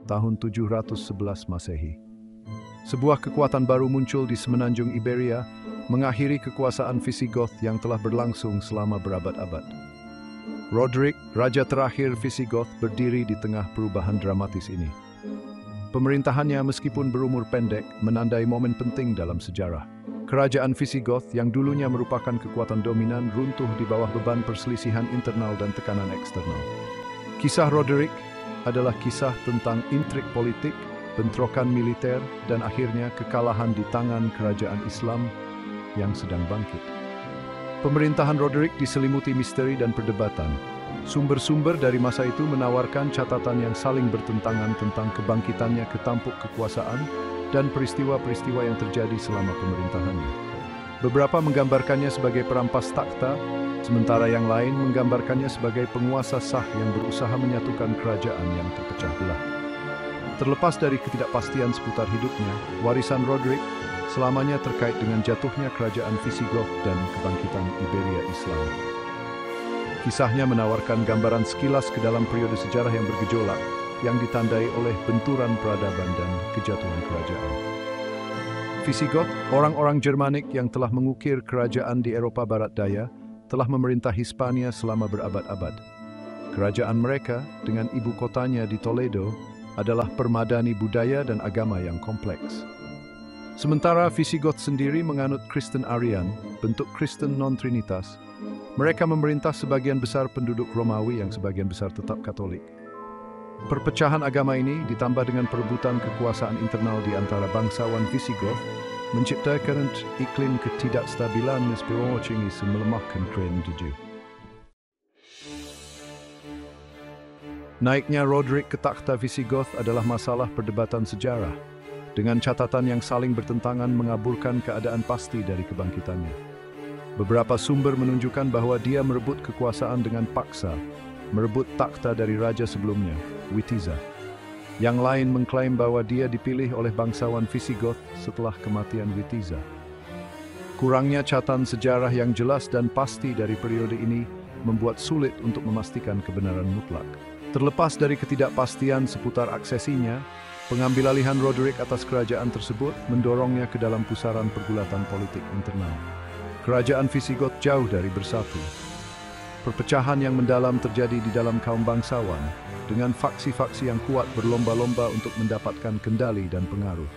tahun 711 Masehi. Sebuah kekuatan baru muncul di semenanjung Iberia, mengakhiri kekuasaan Visigoth yang telah berlangsung selama berabad-abad. Roderick, raja terakhir Visigoth, berdiri di tengah perubahan dramatis ini. Pemerintahannya meskipun berumur pendek, menandai momen penting dalam sejarah. Kerajaan Visigoth yang dulunya merupakan kekuatan dominan runtuh di bawah beban perselisihan internal dan tekanan eksternal. Kisah Roderick adalah kisah tentang intrik politik, bentrokan militer, dan akhirnya kekalahan di tangan kerajaan Islam yang sedang bangkit. Pemerintahan Roderick diselimuti misteri dan perdebatan. Sumber-sumber dari masa itu menawarkan catatan yang saling bertentangan tentang kebangkitannya ke tampuk kekuasaan dan peristiwa-peristiwa yang terjadi selama pemerintahannya. Beberapa menggambarkannya sebagai perampas takhta, sementara yang lain menggambarkannya sebagai penguasa sah yang berusaha menyatukan kerajaan yang terpecah belah. Terlepas dari ketidakpastian seputar hidupnya, warisan Roderick selamanya terkait dengan jatuhnya kerajaan Visigoth dan kebangkitan Iberia Islam. Kisahnya menawarkan gambaran sekilas ke dalam periode sejarah yang bergejolak, yang ditandai oleh benturan peradaban dan kejatuhan kerajaan. Visigoth, orang-orang Germanik yang telah mengukir kerajaan di Eropa Barat Daya, telah memerintah Hispania selama berabad-abad. Kerajaan mereka, dengan ibu kotanya di Toledo, adalah permadani budaya dan agama yang kompleks. Sementara Visigoth sendiri menganut Kristen Arian, bentuk Kristen non-Trinitas, mereka memerintah sebagian besar penduduk Romawi yang sebagian besar tetap Katolik. Perpecahan agama ini ditambah dengan perebutan kekuasaan internal di antara bangsawan Visigoth menciptakan iklim ketidakstabilan yang melemahkan kerajaan tujuh. Naiknya Roderick ke takhta Visigoth adalah masalah perdebatan sejarah, dengan catatan yang saling bertentangan mengaburkan keadaan pasti dari kebangkitannya. Beberapa sumber menunjukkan bahwa dia merebut kekuasaan dengan paksa, merebut takhta dari raja sebelumnya, Witiza. Yang lain mengklaim bahwa dia dipilih oleh bangsawan Visigoth setelah kematian Witiza. Kurangnya catatan sejarah yang jelas dan pasti dari periode ini membuat sulit untuk memastikan kebenaran mutlak. Terlepas dari ketidakpastian seputar aksesinya, pengambilalihan Roderick atas kerajaan tersebut mendorongnya ke dalam pusaran pergulatan politik internal. Kerajaan Visigoth jauh dari bersatu. Perpecahan yang mendalam terjadi di dalam kaum bangsawan, dengan faksi-faksi yang kuat berlomba-lomba untuk mendapatkan kendali dan pengaruh.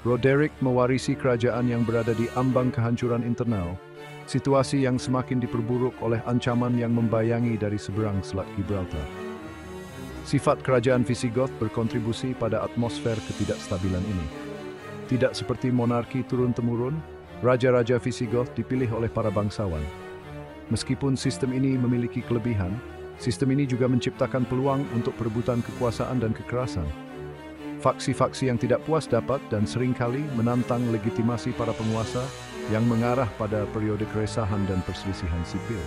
Roderick mewarisi kerajaan yang berada di ambang kehancuran internal, situasi yang semakin diperburuk oleh ancaman yang membayangi dari seberang Selat Gibraltar. Sifat kerajaan Visigoth berkontribusi pada atmosfer ketidakstabilan ini. Tidak seperti monarki turun-temurun, raja-raja Visigoth dipilih oleh para bangsawan. Meskipun sistem ini memiliki kelebihan, sistem ini juga menciptakan peluang untuk perebutan kekuasaan dan kekerasan. Faksi-faksi yang tidak puas dapat dan seringkali menantang legitimasi para penguasa yang mengarah pada periode keresahan dan perselisihan sipil.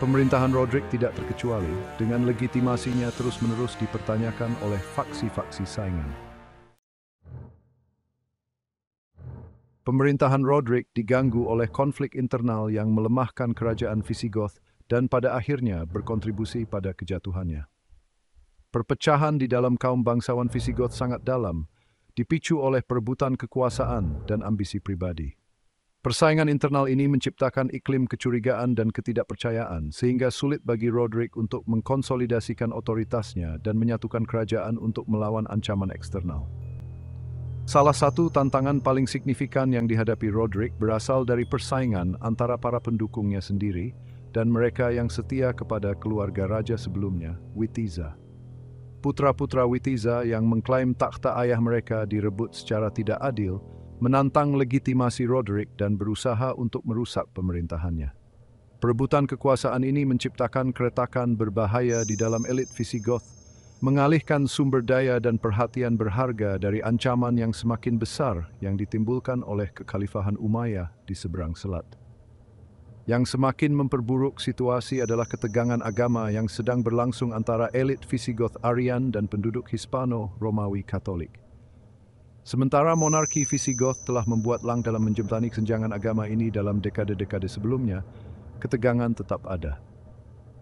Pemerintahan Roderick tidak terkecuali, dengan legitimasinya terus-menerus dipertanyakan oleh faksi-faksi saingan. Pemerintahan Roderick diganggu oleh konflik internal yang melemahkan kerajaan Visigoth dan pada akhirnya berkontribusi pada kejatuhannya. Perpecahan di dalam kaum bangsawan Visigoth sangat dalam, dipicu oleh perebutan kekuasaan dan ambisi pribadi. Persaingan internal ini menciptakan iklim kecurigaan dan ketidakpercayaan, sehingga sulit bagi Roderick untuk mengkonsolidasikan otoritasnya dan menyatukan kerajaan untuk melawan ancaman eksternal. Salah satu tantangan paling signifikan yang dihadapi Roderick berasal dari persaingan antara para pendukungnya sendiri dan mereka yang setia kepada keluarga raja sebelumnya, Witiza. Putra-putra Witiza yang mengklaim takhta ayah mereka direbut secara tidak adil, menantang legitimasi Roderick dan berusaha untuk merusak pemerintahannya. Perebutan kekuasaan ini menciptakan keretakan berbahaya di dalam elit Visigoth, mengalihkan sumber daya dan perhatian berharga dari ancaman yang semakin besar yang ditimbulkan oleh kekhalifahan Umayyah di seberang selat. Yang semakin memperburuk situasi adalah ketegangan agama yang sedang berlangsung antara elit Visigoth Arian dan penduduk Hispano-Romawi Katolik. Sementara monarki Visigoth telah membuat lang dalam menjembatani kesenjangan agama ini dalam dekade-dekade sebelumnya, ketegangan tetap ada.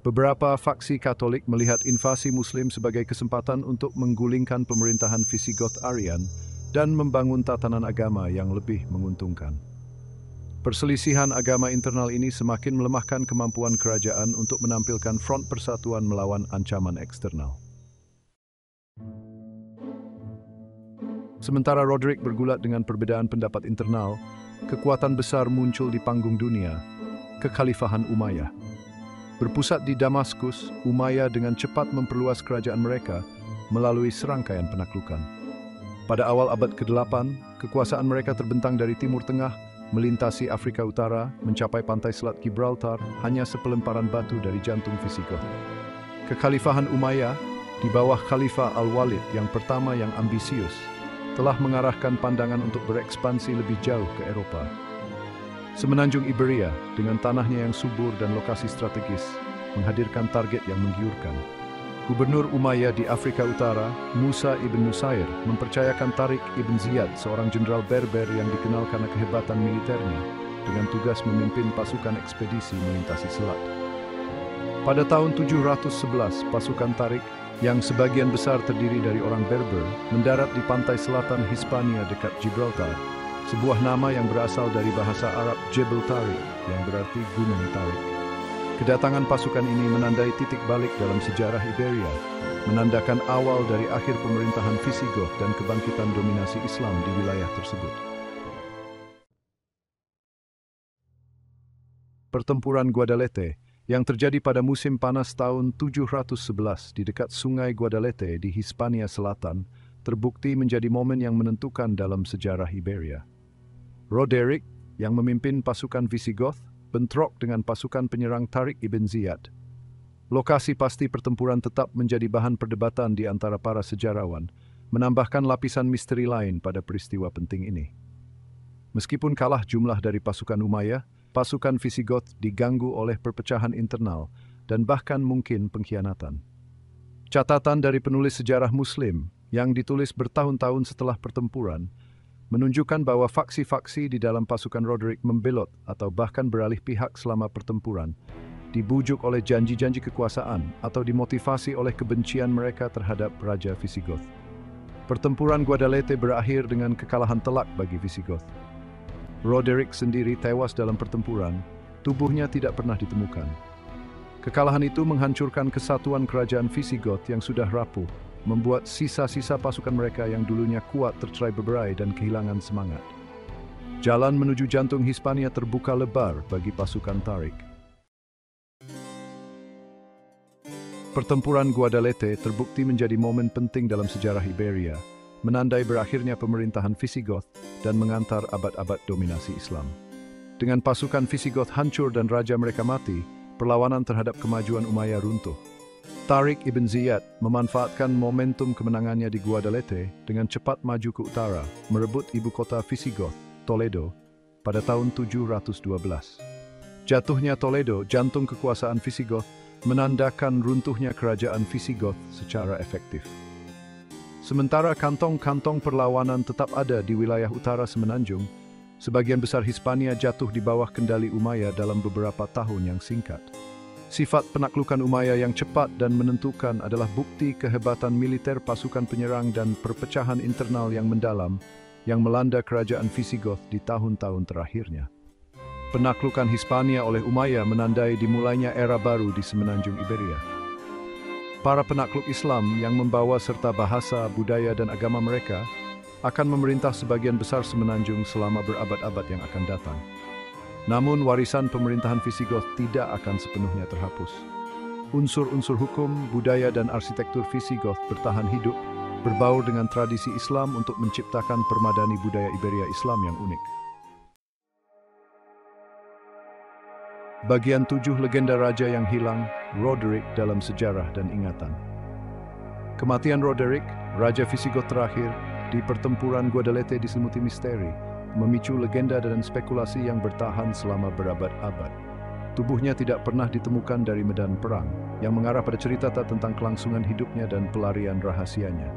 Beberapa faksi Katolik melihat invasi Muslim sebagai kesempatan untuk menggulingkan pemerintahan Visigoth Arian dan membangun tatanan agama yang lebih menguntungkan. Perselisihan agama internal ini semakin melemahkan kemampuan kerajaan untuk menampilkan front persatuan melawan ancaman eksternal. Sementara Roderick bergulat dengan perbedaan pendapat internal, kekuatan besar muncul di panggung dunia, Kekhalifahan Umayyah. Berpusat di Damaskus, Umayyah dengan cepat memperluas kerajaan mereka melalui serangkaian penaklukan. Pada awal abad ke-8, kekuasaan mereka terbentang dari Timur Tengah, melintasi Afrika Utara, mencapai pantai Selat Gibraltar, hanya sepelemparan batu dari jantung Visigoth. Kekhalifahan Umayyah, di bawah Khalifah Al-Walid yang pertama yang ambisius, telah mengarahkan pandangan untuk berekspansi lebih jauh ke Eropa. Semenanjung Iberia, dengan tanahnya yang subur dan lokasi strategis, menghadirkan target yang menggiurkan. Gubernur Umayyah di Afrika Utara, Musa ibn Nusair, mempercayakan Tariq ibn Ziyad, seorang jenderal Berber yang dikenal karena kehebatan militernya, dengan tugas memimpin pasukan ekspedisi melintasi selat. Pada tahun 711, pasukan Tariq, yang sebagian besar terdiri dari orang Berber, mendarat di pantai selatan Hispania dekat Gibraltar, sebuah nama yang berasal dari bahasa Arab Jebel Tariq, yang berarti Gunung Tariq. Kedatangan pasukan ini menandai titik balik dalam sejarah Iberia, menandakan awal dari akhir pemerintahan Visigoth dan kebangkitan dominasi Islam di wilayah tersebut. Pertempuran Guadalete, yang terjadi pada musim panas tahun 711 di dekat sungai Guadalete di Hispania Selatan, terbukti menjadi momen yang menentukan dalam sejarah Iberia. Roderick, yang memimpin pasukan Visigoth, bentrok dengan pasukan penyerang Tariq ibn Ziyad. Lokasi pasti pertempuran tetap menjadi bahan perdebatan di antara para sejarawan, menambahkan lapisan misteri lain pada peristiwa penting ini. Meskipun kalah jumlah dari pasukan Umayyah, pasukan Visigoth diganggu oleh perpecahan internal dan bahkan mungkin pengkhianatan. Catatan dari penulis sejarah Muslim yang ditulis bertahun-tahun setelah pertempuran menunjukkan bahwa faksi-faksi di dalam pasukan Roderick membelot atau bahkan beralih pihak selama pertempuran, dibujuk oleh janji-janji kekuasaan atau dimotivasi oleh kebencian mereka terhadap Raja Visigoth. Pertempuran Guadalete berakhir dengan kekalahan telak bagi Visigoth. Roderick sendiri tewas dalam pertempuran, tubuhnya tidak pernah ditemukan. Kekalahan itu menghancurkan kesatuan kerajaan Visigoth yang sudah rapuh, membuat sisa-sisa pasukan mereka yang dulunya kuat tercerai-berai dan kehilangan semangat. Jalan menuju jantung Hispania terbuka lebar bagi pasukan Tariq. Pertempuran Guadalete terbukti menjadi momen penting dalam sejarah Iberia, menandai berakhirnya pemerintahan Visigoth dan mengantar abad-abad dominasi Islam. Dengan pasukan Visigoth hancur dan raja mereka mati, perlawanan terhadap kemajuan Umayyah runtuh. Tariq ibn Ziyad memanfaatkan momentum kemenangannya di Guadalete dengan cepat maju ke utara, merebut ibu kota Visigoth, Toledo, pada tahun 712. Jatuhnya Toledo, jantung kekuasaan Visigoth, menandakan runtuhnya kerajaan Visigoth secara efektif. Sementara kantong-kantong perlawanan tetap ada di wilayah utara semenanjung, sebagian besar Hispania jatuh di bawah kendali Umayyah dalam beberapa tahun yang singkat. Sifat penaklukan Umayyah yang cepat dan menentukan adalah bukti kehebatan militer pasukan penyerang dan perpecahan internal yang mendalam yang melanda kerajaan Visigoth di tahun-tahun terakhirnya. Penaklukan Hispania oleh Umayyah menandai dimulainya era baru di semenanjung Iberia. Para penakluk Islam yang membawa serta bahasa, budaya, dan agama mereka akan memerintah sebagian besar semenanjung selama berabad-abad yang akan datang. Namun warisan pemerintahan Visigoth tidak akan sepenuhnya terhapus. Unsur-unsur hukum, budaya, dan arsitektur Visigoth bertahan hidup, berbaur dengan tradisi Islam untuk menciptakan permadani budaya Iberia Islam yang unik. Bagian 7 legenda raja yang hilang, Roderick dalam sejarah dan ingatan. Kematian Roderick, Raja Visigoth terakhir, di pertempuran Guadalete diselimuti misteri, memicu legenda dan spekulasi yang bertahan selama berabad-abad. Tubuhnya tidak pernah ditemukan dari medan perang, yang mengarah pada cerita tentang kelangsungan hidupnya dan pelarian rahasianya.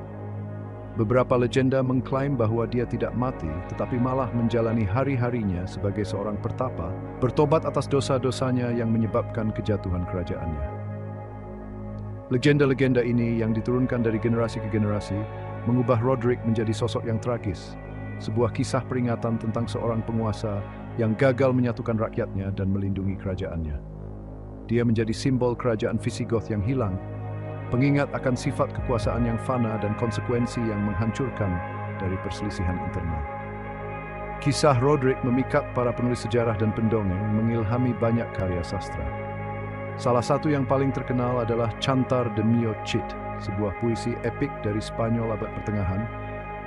Beberapa legenda mengklaim bahwa dia tidak mati, tetapi malah menjalani hari-harinya sebagai seorang pertapa, bertobat atas dosa-dosanya yang menyebabkan kejatuhan kerajaannya. Legenda-legenda ini yang diturunkan dari generasi ke generasi mengubah Roderick menjadi sosok yang tragis, sebuah kisah peringatan tentang seorang penguasa yang gagal menyatukan rakyatnya dan melindungi kerajaannya. Dia menjadi simbol kerajaan Visigoth yang hilang, pengingat akan sifat kekuasaan yang fana dan konsekuensi yang menghancurkan dari perselisihan internal. Kisah Roderick memikat para penulis sejarah dan pendongeng, mengilhami banyak karya sastra. Salah satu yang paling terkenal adalah Cantar de Mio Cid, sebuah puisi epik dari Spanyol abad pertengahan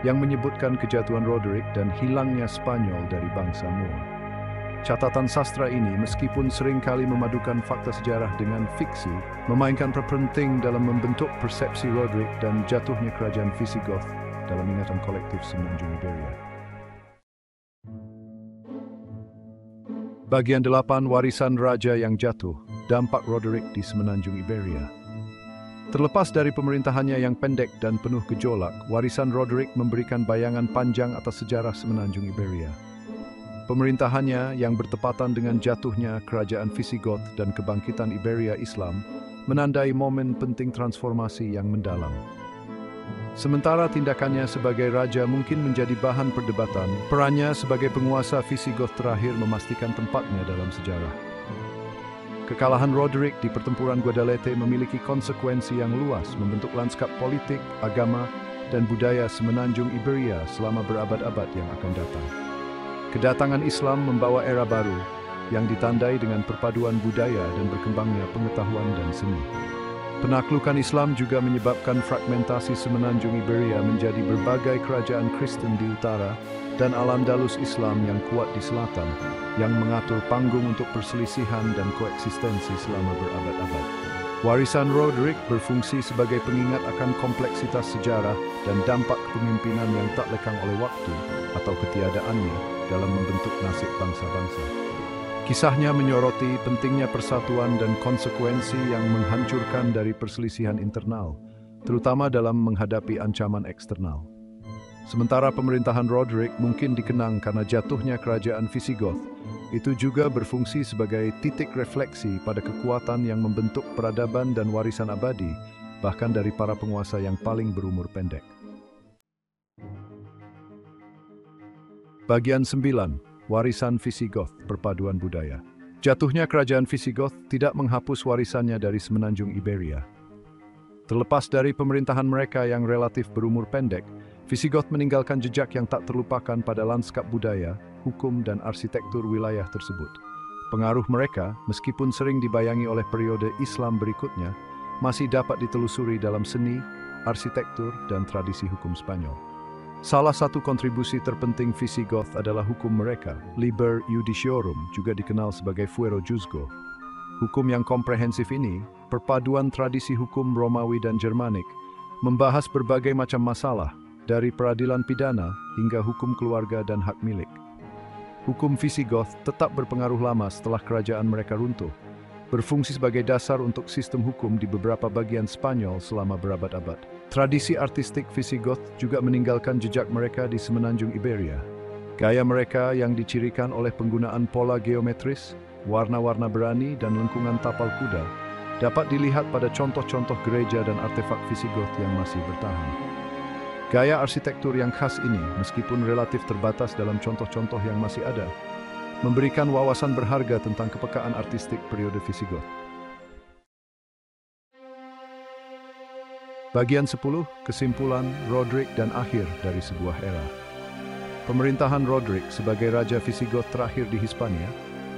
yang menyebutkan kejatuhan Roderick dan hilangnya Spanyol dari bangsa Moor. Catatan sastra ini, meskipun seringkali memadukan fakta sejarah dengan fiksi, memainkan peran penting dalam membentuk persepsi Roderick dan jatuhnya kerajaan Visigoth dalam ingatan kolektif semenanjung Iberia. Bagian 8, Warisan Raja yang Jatuh, dampak Roderick di semenanjung Iberia. Terlepas dari pemerintahannya yang pendek dan penuh gejolak, warisan Roderick memberikan bayangan panjang atas sejarah semenanjung Iberia. Pemerintahannya yang bertepatan dengan jatuhnya kerajaan Visigoth dan kebangkitan Iberia Islam menandai momen penting transformasi yang mendalam. Sementara tindakannya sebagai raja mungkin menjadi bahan perdebatan, perannya sebagai penguasa Visigoth terakhir memastikan tempatnya dalam sejarah. Kekalahan Roderick di pertempuran Guadalete memiliki konsekuensi yang luas, membentuk lanskap politik, agama, dan budaya semenanjung Iberia selama berabad-abad yang akan datang. Kedatangan Islam membawa era baru yang ditandai dengan perpaduan budaya dan berkembangnya pengetahuan dan seni. Penaklukan Islam juga menyebabkan fragmentasi semenanjung Iberia menjadi berbagai kerajaan Kristen di utara dan Al-Andalus Islam yang kuat di selatan, yang mengatur panggung untuk perselisihan dan koeksistensi selama berabad-abad. Warisan Roderick berfungsi sebagai pengingat akan kompleksitas sejarah dan dampak kepemimpinan yang tak lekang oleh waktu atau ketiadaannya dalam membentuk nasib bangsa-bangsa. Kisahnya menyoroti pentingnya persatuan dan konsekuensi yang menghancurkan dari perselisihan internal, terutama dalam menghadapi ancaman eksternal. Sementara pemerintahan Roderick mungkin dikenang karena jatuhnya kerajaan Visigoth, itu juga berfungsi sebagai titik refleksi pada kekuatan yang membentuk peradaban dan warisan abadi, bahkan dari para penguasa yang paling berumur pendek. Bagian 9. Warisan Visigoth, perpaduan budaya. Jatuhnya kerajaan Visigoth tidak menghapus warisannya dari semenanjung Iberia. Terlepas dari pemerintahan mereka yang relatif berumur pendek, Visigoth meninggalkan jejak yang tak terlupakan pada lanskap budaya, hukum, dan arsitektur wilayah tersebut. Pengaruh mereka, meskipun sering dibayangi oleh periode Islam berikutnya, masih dapat ditelusuri dalam seni, arsitektur, dan tradisi hukum Spanyol. Salah satu kontribusi terpenting Visigoth adalah hukum mereka, Liber Judiciorum, juga dikenal sebagai Fuero Juzgo. Hukum yang komprehensif ini, perpaduan tradisi hukum Romawi dan Jermanik, membahas berbagai macam masalah, dari peradilan pidana hingga hukum keluarga dan hak milik. Hukum Visigoth tetap berpengaruh lama setelah kerajaan mereka runtuh, berfungsi sebagai dasar untuk sistem hukum di beberapa bagian Spanyol selama berabad-abad. Tradisi artistik Visigoth juga meninggalkan jejak mereka di semenanjung Iberia. Gaya mereka yang dicirikan oleh penggunaan pola geometris, warna-warna berani, dan lengkungan tapal kuda dapat dilihat pada contoh-contoh gereja dan artefak Visigoth yang masih bertahan. Gaya arsitektur yang khas ini, meskipun relatif terbatas dalam contoh-contoh yang masih ada, memberikan wawasan berharga tentang kepekaan artistik periode Visigoth. Bagian 10, kesimpulan Roderick dan akhir dari sebuah era. Pemerintahan Roderick sebagai Raja Visigoth terakhir di Hispania,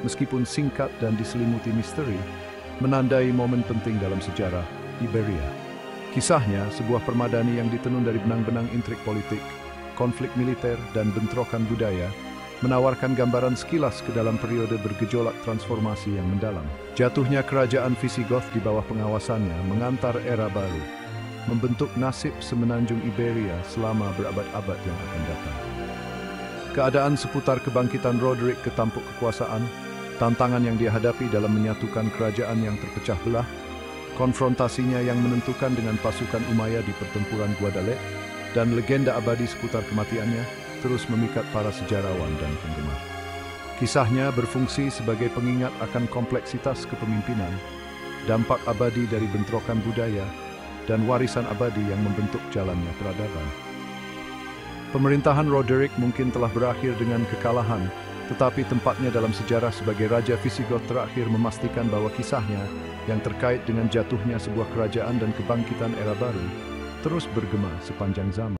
meskipun singkat dan diselimuti misteri, menandai momen penting dalam sejarah Iberia. Kisahnya, sebuah permadani yang ditenun dari benang-benang intrik politik, konflik militer, dan bentrokan budaya, menawarkan gambaran sekilas ke dalam periode bergejolak transformasi yang mendalam. Jatuhnya kerajaan Visigoth di bawah pengawasannya mengantar era baru, membentuk nasib semenanjung Iberia selama berabad-abad yang akan datang. Keadaan seputar kebangkitan Roderick ke tampuk kekuasaan, tantangan yang dia hadapi dalam menyatukan kerajaan yang terpecah belah, konfrontasinya yang menentukan dengan pasukan Umayyad di pertempuran Guadalete, dan legenda abadi seputar kematiannya terus memikat para sejarawan dan penggemar. Kisahnya berfungsi sebagai pengingat akan kompleksitas kepemimpinan, dampak abadi dari bentrokan budaya, dan warisan abadi yang membentuk jalannya peradaban. Pemerintahan Roderick mungkin telah berakhir dengan kekalahan, tetapi tempatnya dalam sejarah sebagai Raja Visigoth terakhir memastikan bahwa kisahnya yang terkait dengan jatuhnya sebuah kerajaan dan kebangkitan era baru terus bergema sepanjang zaman.